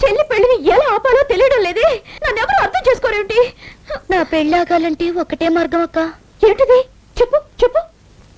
చెల్లి పెళ్లిని ఎలా ఆపాలో తెలియడం లేదే. నన్నెవరు అర్థం చేసుకోరేమిటి? నా పెళ్లి ఆగాలంటే ఒకటే మార్గం అక్క. ఏంటిది? చెప్పు చెప్పు.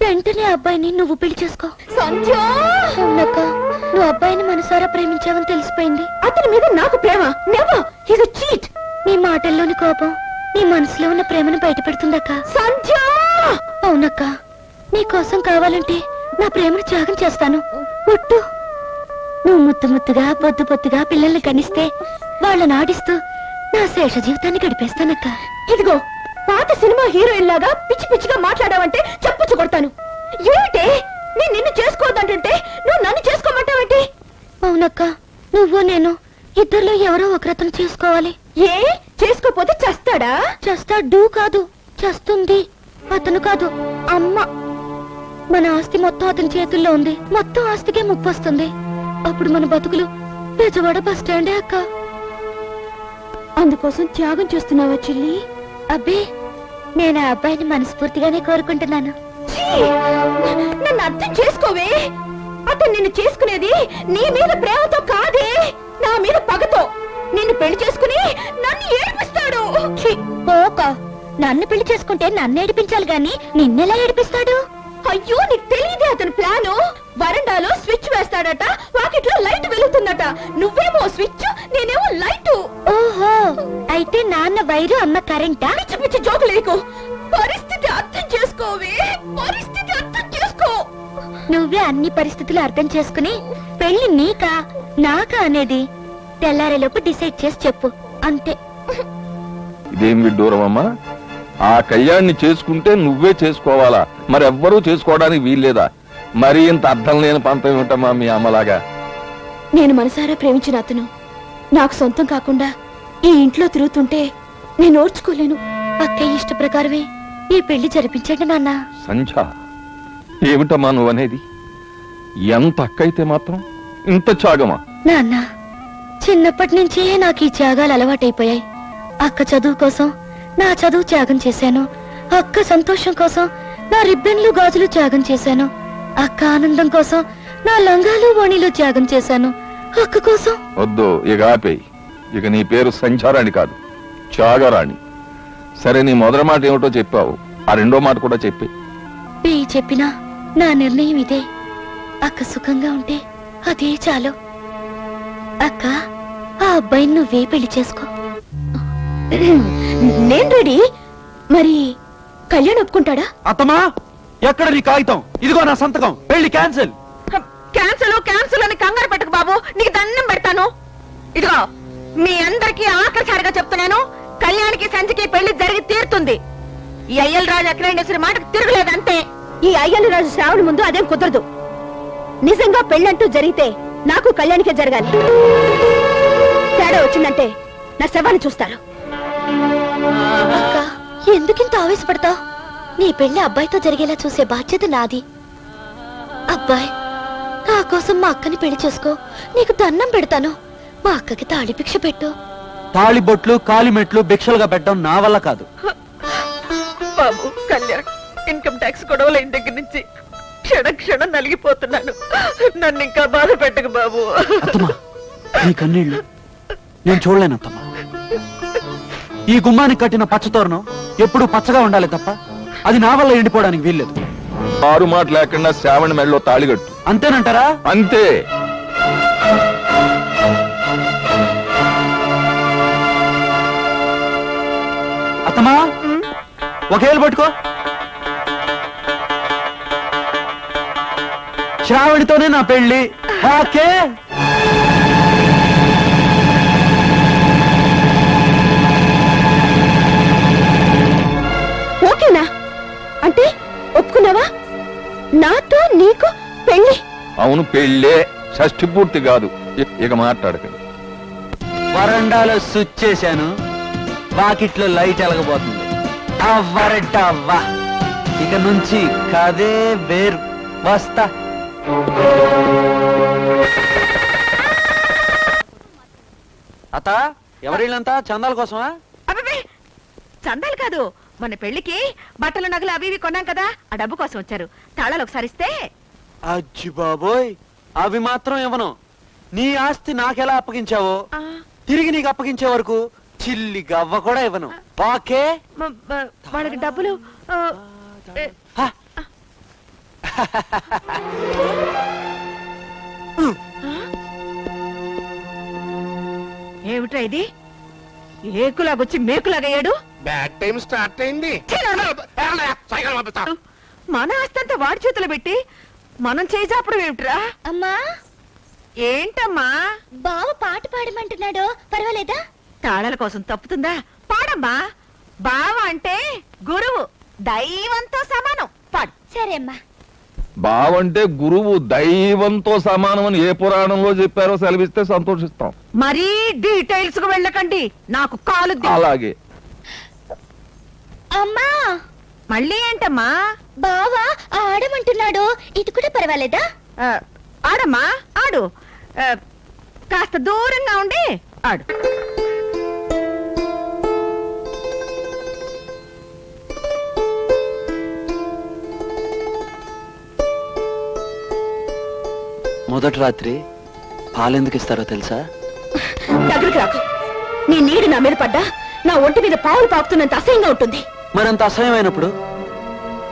వెంటనే అబ్బాయిని నువ్వు పెళ్లి చేసుకో. సంధ్య! అవునక్క, నువ్వు అబ్బాయిని మనసారా ప్రేమించావని తెలిసిపోయింది. అతని మీద నాకు ప్రేమ నెవర్. He's a cheat. నీ మాటల్లోని కోపం నీ మనసులో ఉన్న ప్రేమను బయట పెడుతుందక్క. సంధ్య! అవునక్క, నీ కోసం కావాలంటే నా ప్రేమను త్యాగం చేస్తాను. ఒట్టు. నువ్వు ముద్దు ముద్దుగా పొద్దు పొద్దుగా పిల్లల్ని కనిస్తే వాళ్ళని ఆడిస్తూ నా శేష జీవితాన్ని గడిపేస్తానక్క. ఇదిగో పాత సినిమా హీరోయిన్ లాగా పిచ్చి పిచ్చిగా మాట్లాడావంటే చెప్పుచ్చు కొడతాను. ఏమిటే నేను నిన్ను చేసుకోవద్దంటుంటే నువ్వు నన్ను చేసుకోమంటావేంటి? అవునక్క, నువ్వు నేను ఇద్దరిలో ఎవరో ఒకరతను చేసుకోవాలి. ఏ చేసుకోపోతే చస్తాడా? చేస్తాడు కాదు, చేస్తుంది. అతను కాదు, అమ్మ. మన ఆస్తి మొత్తం అతని చేతుల్లో ఉంది. మొత్తం ఆస్తికే ముప్పు వస్తుంది. అప్పుడు మన బతుకులు బెజవాడ బస్ స్టాండే అక్క. అందుకోసం త్యాగం చేస్తున్నావా చెల్లి? అబ్బే, నేను ఆ అబ్బాయిని మనస్ఫూర్తిగానే కోరుకుంటున్నాను. నన్ను అర్థం చేసుకోవే. అతను నిన్ను చేసుకునేది నీ మీద ప్రేమతో కాదే, నా మీద పగతో. నిన్ను పెళ్లి చేసుకుని నన్ను ఏడిపిస్తాడు. పోక, నన్ను పెళ్లి చేసుకుంటే నన్ను ఏడిపించాలి గాని నిన్నెలా ఏడిపిస్తాడు? అయ్యో, నీకు తెలియదే అతని ప్లాను. వరండాలో స్విచ్ వేస్తాడట, వాకిట్లో లైట్ వెలుగుతుందట. నువ్వేమో స్విచ్, నేనేమో లైట్. ఓహో, అయితే నాన్న వైరు, అమ్మ కరెంటా? పిచ్చి పిచ్చి జోకు లేకు. పరిస్థితి అర్థం చేసుకోవే, పరిస్థితి అర్థం చేసుకో. నువ్వే అన్ని పరిస్థితులు అర్థం చేసుకుని పెళ్లి నీకా నాకా అనేది తెల్లారేలోపు డిసైడ్ చేసి చెప్పు, అంతే. ఇదేం విడ్డూరమమ్మా? ఆ కళ్యాణ్ని చేసుకుంటే నువ్వే చేసుకోవాలా? మరెవ్వరూ చేసుకోవడానికి వీల్లేదా? మరీ ఇంత అర్థం లేని పంతం ఏమిటమ్మా మీ అమ్మలాగా? నేను మనసారా ప్రేమించిన అతను నాకు సొంతం కాకుండా ఈ ఇంట్లో తిరుగుతుంటే నేను ఓర్చుకోలేను. అక్కయ్య ఇష్ట ప్రకారమే ఈ పెళ్లి జరిపించండి నాన్న. సంధ్య, ఏమిటమ్మా నువ్వనేది? ఎంత అక్కయితే మాత్రం ఇంత త్యాగమా? నాన్న, చిన్నప్పటి నుంచే నాకు ఈ త్యాగాలు అలవాటైపోయాయి. అక్క చదువు కోసం నా చదువు త్యాగం చేశాను. అక్క సంతోషం కోసం నా రిబ్బన్లు గాజులు త్యాగం చేశాను. అక్క ఆనందం కోసం నా లంగాలు ఓణీలు త్యాగం చేశాను. అక్క కోసం. వద్దు, ఇక ఆపేయి. ఇక నీ పేరు సంచారాణి కాదు, త్యాగరాణి. సరే, నీ మొదటి మాట ఏమిటో చెప్పావు, ఆ రెండో మాట కూడా చెప్పి. చెప్పినా నా నిర్ణయం ఇదే. అక్క సుఖంగా ఉంటే అదే చాలు. అక్క, ఆ అబ్బాయిని నువ్వే పెళ్లి చేసుకో. నేను రెడీ. మరి కళ్యాణ్ ఒప్పుకుంటాడా? అత్తమా, ఎక్కడ నీ కాగితం? ఇదిగో నా సంతకం. పెళ్లి క్యాన్సిల్. క్యాన్సల్ క్యాన్సల్ అని కంగారు పెట్టకు బాబు, నీకు దండం పెడతాను. ఇదిగో మీ అందరికీ ఆఖరిసారిగా చెప్తున్నాను, కళ్యాణ్కి సంచికి పెళ్లి జరిగి తీరుతుంది. ఈ అయ్యల రాజు అఖిలేశ్వరి మాటకు తిరగలేదు అంతే. ఈ అయ్యల రాజు శ్రావణ ముందు అదేం కుదరదు. నిజంగా పెళ్ళంటూ జరిగితే నాకు కళ్యాణికే జరగాలి. తేడా వచ్చిందంటే నా శవాన్ని చూస్తారు. అక్క, ఎందుకింత ఆవేశపడతావు? నీ పెళ్లి అబ్బాయితో జరిగేలా చూసే బాధ్యత నాది. అబ్బాయి, నా కోసం మా అక్కని పెళ్లి చేసుకో. నీకు దండం పెడతాను. మా అక్కకి తాళి భిక్ష పెట్టు. తాళి బొట్లు కాలిమెట్లు భిక్షలుగా పెట్టడం నా వల్ల కాదు. బాబు, కళ్యాణ్ ఇన్కమ్ ట్యాక్స్ గొడవలైన దగ్గర నుంచి క్షణ క్షణం నలిగిపోతున్నాను. నన్ను ఇంకా బాధ పెట్టకు బాబు. అత్తమా, నీ కన్నీళ్లు నేను చూడలేను అత్తమ్మా. ఈ గుమ్మానికి కట్టిన పచ్చతోరణం ఎప్పుడూ పచ్చగా ఉండాలి తప్ప అది నా వల్ల ఎండిపోవడానికి వీల్లేదు. ఆరు మాట లేకుండా శ్రావణ మెడలో తాళిగట్టు. అంతేనంటారా? అంతే. అత్తమా, ఒకేళ్ళు పట్టుకో. శ్రావణితోనే నా పెళ్లి. ఓకే. ఓకేనా? అంటే ఒప్పుకున్నావా? నాతో నీకు పెళ్లి? అవును, పెళ్ళే. షష్ఠి పూర్తి కాదు. ఇక మాట్లాడకండి. వరండాలో స్విచ్ చేశాను, వాకిట్లో లైట్ ఎలగబోతుంది. అవ్వరటవ్వా, ఇక నుంచి కదే వేరు. వస్తా. అత్త, ఎవరిళ్ళంతా చందాల కోసమా? అబ్బే, చందాలు కాదు, మన పెళ్లికి బట్టలు నగలు అవి ఇవి కొన్నాం కదా, ఆ డబ్బు కోసం వచ్చారు. తాళాలు ఒకసారి ఇస్తే. అజ్జి బాబోయ్, అవి మాత్రం ఇవ్వను. నీ ఆస్తి నాకెలా అప్పగించావో తిరిగి నీకు అప్పగించే వరకు చిల్లి గవ్వ కూడా ఇవ్వను. ఓకే? వాళ్ళకి డబ్బులు హ. ఏమిట్రా ఇది? ఏకులాగొచ్చి మేకులాగయ్యాడు. బ్యాడ్ టైం స్టార్ట్ అయింది. మన ఆస్తంతా వాడి చేతులు పెట్టి మనం చేసాప్పుడు ఏమిట్రా? అమ్మా, ఏంటమ్మా? బావ పాట పాడమంటున్నాడు, పర్వాలేదా? తాళాల కోసం తప్పుతుందా? పాడమ్మా. బావ అంటే గురువు, దైవంతో సమానం. పాడు. సరే అమ్మా. బావంటే గురువు దైవంతో సమానం అని ఏ పురాణంలో చెప్పారో సెలవిస్తే సంతోషిస్తాం. మరీ డీటెయిల్స్ కు వెళ్ళకండి, నాకు కాలు అలాగే. అమ్మా, మళ్ళీ ఏంటమ్మా? బావ ఆడమంటున్నాడు, ఇది కూడా పర్వాలేదా? ఆడమ్మా, ఆడు. కాస్త దూరంగా ఉండి ఆడు. మొదటి రాత్రి పాలెందుకు ఇస్తారో తెలుసా? దగ్గరికి రాకు. నీ నీడు నా మీద పడ్డా నా ఒంటి మీద పావులు పాకుతున్నంత అసహ్యంగా ఉంటుంది. మరంత అసహ్యమైనప్పుడు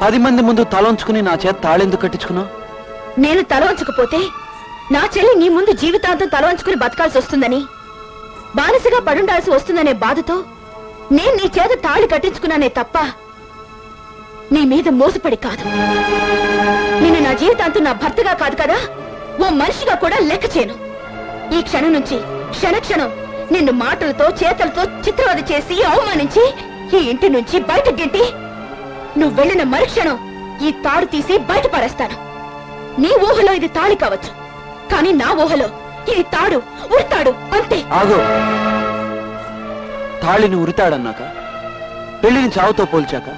10 మంది ముందు తలంచుకుని నా చేత తాళెందుకు కట్టించుకున్నావు? నేను తల వంచకపోతే నా చెల్లి నీ ముందు జీవితాంతం తల వంచుకుని బతకాల్సి వస్తుందని, బానిసగా పడుండాల్సి వస్తుందనే బాధతో నేను నీ చేత తాళి కట్టించుకున్నానే తప్ప నీ మీద మోసపడి కాదు. నేను నా జీవితాంతం నా భర్తగా కాదు కదా, ఓ మనిషిగా కూడా లెక్క చేయను. ఈ క్షణం నుంచి క్షణక్షణం నిన్ను మాటలతో చేతలతో చిత్రవద చేసి అవమానించి ఈ ఇంటి నుంచి బయట గెంటి నువ్వు వెళ్ళిన మరుక్షణం ఈ తాడు తీసి బయట పడేస్తాను. నీ ఊహలో ఇది తాళి కావచ్చు, కానీ నా ఊహలో ఇది తాడు, ఉడతాడు, అంతే. ఆగు. తాళిని ఉరితాడన్నాక, పెళ్లిని చావుతో పోల్చాక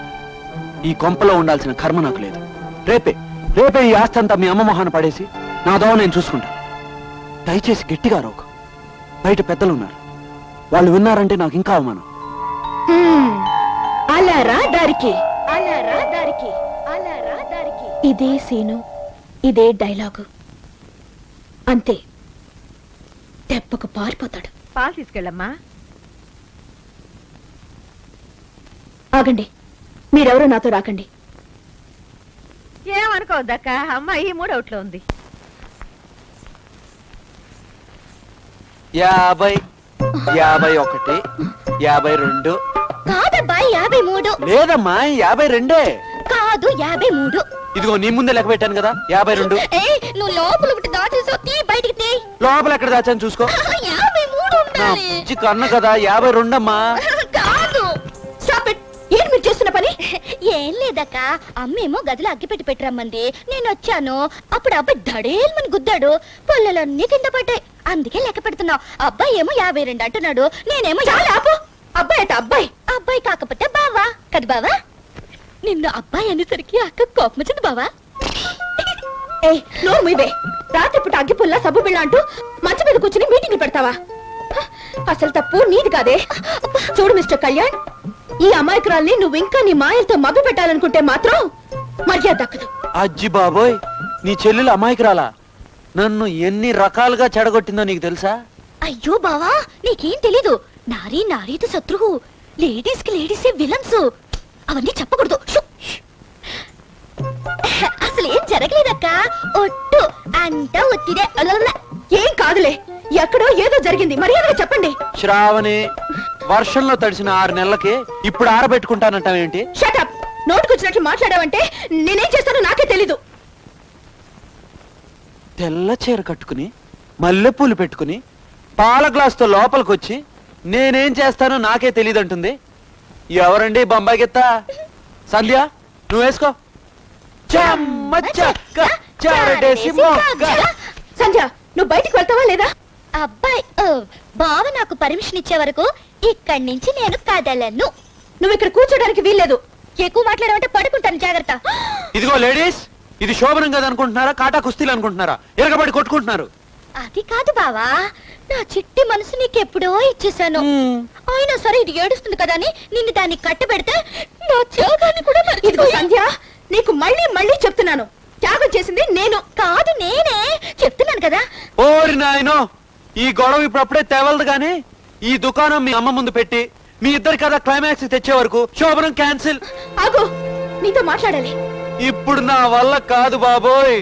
ఈ కొంపలో ఉండాల్సిన కర్మ నాకు లేదు. రేపే ఈ ఆస్తి అంతా మీ అమ్మ మొహాన పడేసి నా దోవ నేను చూసుకుంటా. దయచేసి గట్టిగా రోకు. బయట పెద్దలు ఉన్నారు, వాళ్ళు విన్నారంటే నాకు ఇంకా అవమానం. అలా రా దారికి, అలా రా దారికి, అలా రా దారికి. ఇదే సీను, ఇదే డైలాగు, అంతే. దెబ్బకు పారిపోతాడు. పాలు తీసుకెళ్ళమ్మా. ఆగండి, మీరెవరో నాతో రాకండి. ఏమనుకోవద్దక్క, అమ్మాయి మూడవుట్లో ఉంది. 50, 51, 52. కాదబ్బాయి, 53. లేదమ్మా, 52. కాదు, 53. ఇదిగో నీ ముందే లెక్క పెట్టాను కదా, 52. నువ్వు లోపల ఒకటి దాచేసో తీ, బయటికి తీ. లోపల ఎక్కడ దాచాను చూసుకో. 53 నా ఉండాలి. బుజ్జి కన్ను కదా, 52 అమ్మా. కాదు. Stop it. ఏంటి మీరు చేస్తున్న పని? ఏం లేదక్క, అమ్మేమో గదిలో అగ్గిపెట్టి పెట్టరమ్మంది, నేను వచ్చాను. అప్పుడు అబ్బాయి దడేల్మని గుద్దాడు, పొల్లలన్నీ కింద పడ్డాయి. అందుకే లెక్క పెడుతున్నావు. అబ్బాయి ఏమో 52 అంటున్నాడు, నేనేమో చాలా ఆపు. అబ్బాయి అయితే అబ్బాయి. అబ్బాయి కాకపోతే బావా కదా బావా? నిన్ను అబ్బాయి అనేసరికి అక్క కోపం వచ్చింది బావా. ఏ నోరు మీవే. రాత్రిపూట అగ్గిపుల్ల సబ్బు బిళ్ళ అంటూ మంచం మీద కూర్చుని మీటింగ్ పెడతావా? అసలు తప్పు నీది కాదే. చూడు మిస్టర్ కళ్యాణ్, ఈ అమాయకురాల్ని నువ్వు ఇంకా నీ మాయలతో మభ్య పెట్టాలనుకుంటే మాత్రం మర్యాద దక్కదు. అజ్జి బాబోయ్, నీ చెల్లెలు అమాయకురాలా? నన్ను ఎన్ని రకాలుగా చెడగొట్టిందో నీకు తెలుసా? అయ్యో బావా, నీకేం తెలీదు. నారీ నారీతో శత్రువు, లేడీస్ కి లేడీసే విలన్స్. అవన్నీ చెప్పకూడదు. అసలు ఏం జరగలేదక్క, ఒట్టు అంతా ఒత్తిడే. ఏం కాదులే, ఎక్కడో ఏదో జరిగింది, మర్యాదగా చెప్పండి. శ్రావణి, వర్షంలో తడిసిన 6 నెలలకి ఇప్పుడు ఆరబెట్టుకుంటానంటావేంటి? షటప్. నోటుకొచ్చినట్లు మాట్లాడావంటే నేనేం చేస్తానో నాకే తెలీదు. తెల్ల చీర కట్టుకుని మల్లెపూలు పెట్టుకుని పాల గ్లాసుతో లోపలికొచ్చి నేనేం చేస్తానో నాకే తెలియదంటుంది. ఎవరండి బొంబాయి గిత్త? సంధ్య, నువ్వు వేసుకో. చెమ్మ చెక్క చెరడేసి మొగ్గ. సంధ్య, నువ్వు బయటికి వెళ్తావా లేదా? అబ్బాయి బావ నాకు పర్మిషన్ ఇచ్చే వరకు ఇక్కడి నుంచి నేను కదలను. నువ్వు ఇక్కడ కూర్చోడానికి వీల్లేదు. ఎక్కువ మాట్లాడమంటే పడుకుంటాను, జాగ్రత్త. ఇదిగో లేడీస్, ఇది శోభనం కదా అనుకుంటున్నారా, కాటా కుస్తీలు అనుకుంటున్నారా? ఎరగబడి కొట్టుకుంటున్నారు. అది కాదు బావా, నా చిట్టి మనసు నీకెప్పుడో ఇచ్చేసాను. అయినా సరే ఇది ఏడుస్తుంది కదా అని నిన్ను దాన్ని కట్టబెడితే నా త్యాగాన్ని కూడా ఇదిగో సంధ్య, నీకు మళ్ళీ మళ్ళీ చెప్తున్నాను, త్యాగం చేసింది నేను కాదు నేనే చెప్తున్నాను కదా. ఓరి నాయనో, ఈ గొడవ ఇప్పుడప్పుడే తెవలదు గానీ ఈ దుకాణం మీ అమ్మ ముందు పెట్టి మీ ఇద్దరి కథ క్లైమాక్స్ తెచ్చే వరకు శోభనం క్యాన్సిల్. ఆగు, నీతో మాట్లాడాలి. ఇప్పుడు నా వల్ల కాదు బాబోయ్.